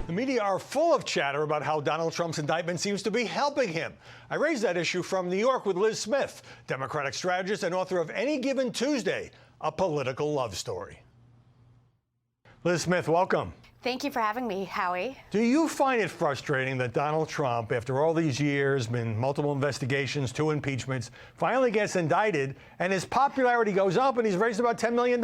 The media are full of chatter about how Donald Trump's indictment seems to be helping him. I raised that issue from New York with Liz Smith, Democratic strategist and author of Any Given Tuesday, a political love story. Liz Smith, welcome. Thank you for having me, Howie. Do you find it frustrating that Donald Trump, after all these years, been multiple investigations, 2 impeachments, finally gets indicted and his popularity goes up and he's raised about $10 million?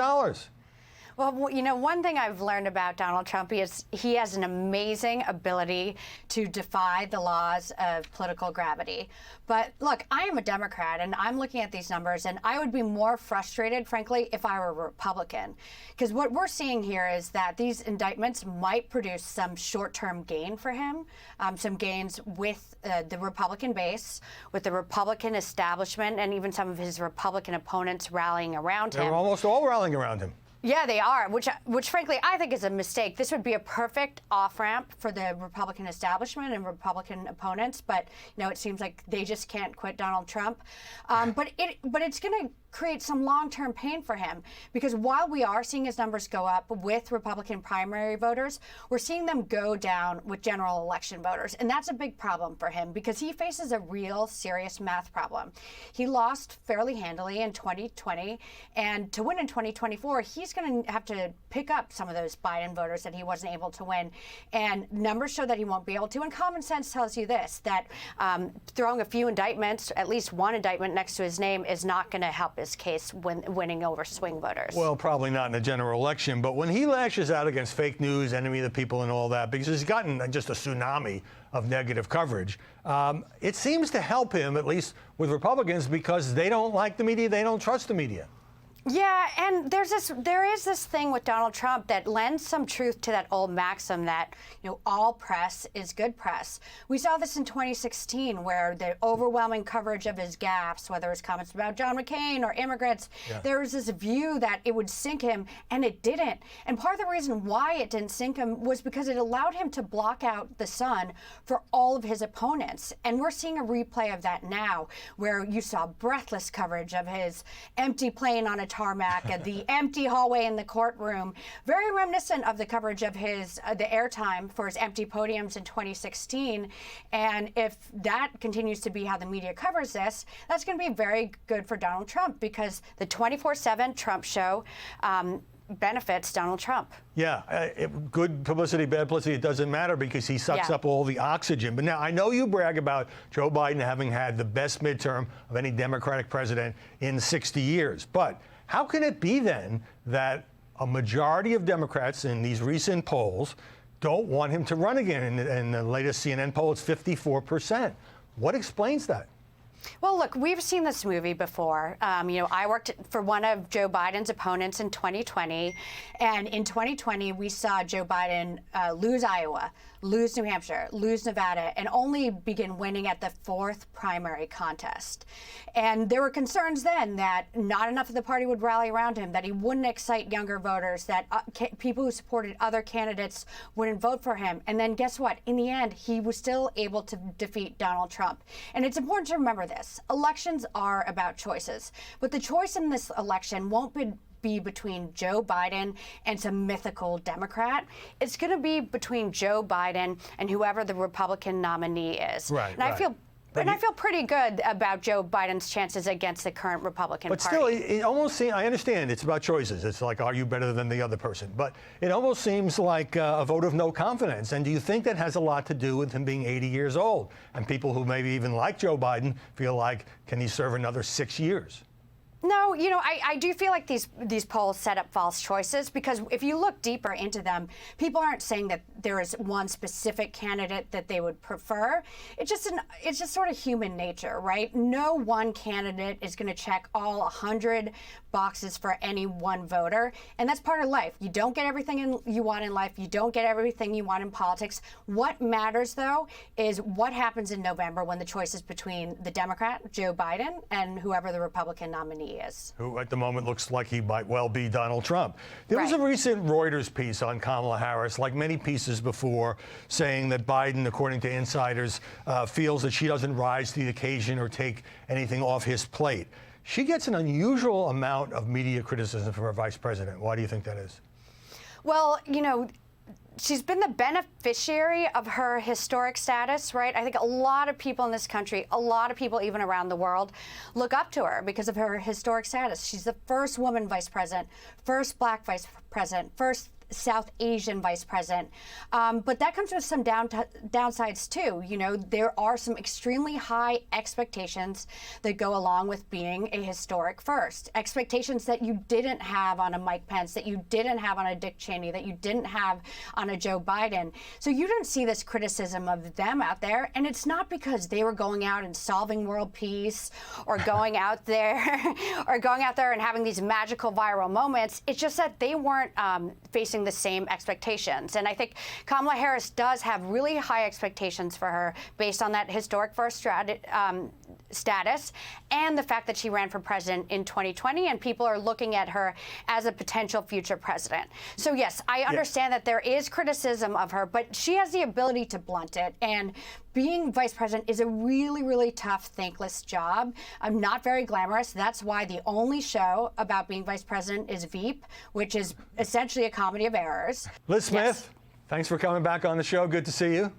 Well, you know, one thing I've learned about Donald Trump is he has an amazing ability to defy the laws of political gravity. But look, I am a Democrat, and I'm looking at these numbers, and I would be more frustrated, frankly, if I were a Republican. Because what we're seeing here is that these indictments might produce some short-term gain for him, some gains with the Republican base, with the Republican establishment, and even some of his Republican opponents rallying around him. They're almost all rallying around him. Yeah, they are, which frankly I think is a mistake. This would be a perfect off-ramp for the Republican establishment and Republican opponents, but you know it seems like they just can't quit Donald Trump. But it's going to create some long-term pain for him, because while we are seeing his numbers go up with Republican primary voters, we're seeing them go down with general election voters, and that's a big problem for him because he faces a real serious math problem. He lost fairly handily in 2020, and to win in 2024, he's going to have to pick up some of those Biden voters that he wasn't able to win, and numbers show that he won't be able to, and common sense tells you this, that throwing a few indictments, at least one indictment next to his name, is not going to help his case winning over swing voters. Well, probably not in a general election, but when he lashes out against fake news, enemy of the people and all that, because he's gotten just a tsunami of negative coverage, it seems to help him, at least with Republicans, because they don't like the media, they don't trust the media. Yeah, and there is this thing with Donald Trump that lends some truth to that old maxim that, you know, all press is good press. We saw this in 2016, where the overwhelming coverage of his gaffes, whether it's comments about John McCain or immigrants, there was this view that it would sink him, and it didn't. And part of the reason why it didn't sink him was because it allowed him to block out the sun for all of his opponents. And we're seeing a replay of that now, where you saw breathless coverage of his empty plane on a tarmac and the empty hallway in the courtroom, very reminiscent of the coverage of his the airtime for his empty podiums in 2016. And if that continues to be how the media covers this, that's going to be very good for Donald Trump, because the 24/7 Trump show benefits Donald Trump. Yeah, good publicity, bad publicity, it doesn't matter because he sucks up all the oxygen. But now I know you brag about Joe Biden having had the best midterm of any Democratic president in 60 years. But how can it be then that a majority of Democrats in these recent polls don't want him to run again? In the latest CNN poll, it's 54%. What explains that? Well, look, we've seen this movie before. You know, I worked for one of Joe Biden's opponents in 2020. And in 2020, we saw Joe Biden lose Iowa, lose New Hampshire, lose Nevada, and only begin winning at the 4th primary contest. And there were concerns then that not enough of the party would rally around him, that he wouldn't excite younger voters, that people who supported other candidates wouldn't vote for him. And then guess what? In the end, he was still able to defeat Donald Trump. And it's important to remember this. Elections are about choices. But the choice in this election won't be between Joe Biden and some mythical Democrat. It's going to be between Joe Biden and whoever the Republican nominee is. Right, and I feel pretty good about Joe Biden's chances against the current Republican Party. But still, it almost seems, I understand it's about choices. It's like, are you better than the other person? But it almost seems like a vote of no confidence. And do you think that has a lot to do with him being 80 years old? And people who maybe even like Joe Biden feel like, can he serve another 6 years? No, you know, I do feel like these polls set up false choices, because if you look deeper into them, people aren't saying that there is one specific candidate that they would prefer. It's just sort of human nature, right? No one candidate is going to check all 100 boxes for any one voter, and that's part of life. You don't get everything you want in life. You don't get everything you want in politics. What matters, though, is what happens in November when the choice is between the Democrat, Joe Biden, and whoever the Republican nominee is. Who at the moment looks like he might well be Donald Trump. There was a recent Reuters piece on Kamala Harris, like many pieces before, saying that Biden, according to insiders, feels that she doesn't rise to the occasion or take anything off his plate. She gets an unusual amount of media criticism from her vice president. Why do you think that is? Well, you know, she's been the beneficiary of her historic status, right? I think a lot of people in this country, a lot of people even around the world, look up to her because of her historic status. She's the first woman vice president, first black vice president, first South Asian vice president. But that comes with some downsides too. You know, there are some extremely high expectations that go along with being a historic first. Expectations that you didn't have on a Mike Pence, that you didn't have on a Dick Cheney, that you didn't have on a Joe Biden. So you don't see this criticism of them out there. And it's not because they were going out and solving world peace or going out there and having these magical viral moments. It's just that they weren't facing the same expectations. And I think Kamala Harris does have really high expectations for her based on that historic first status and the fact that she ran for president in 2020 and people are looking at her as a potential future president. So yes, I understand that there is criticism of her, but she has the ability to blunt it. And being vice president is a really, really tough, thankless job. Not very glamorous. That's why the only show about being vice president is Veep, which is essentially a comedy of errors. Liz Smith, Yes. thanks for coming back on the show. Good to see you.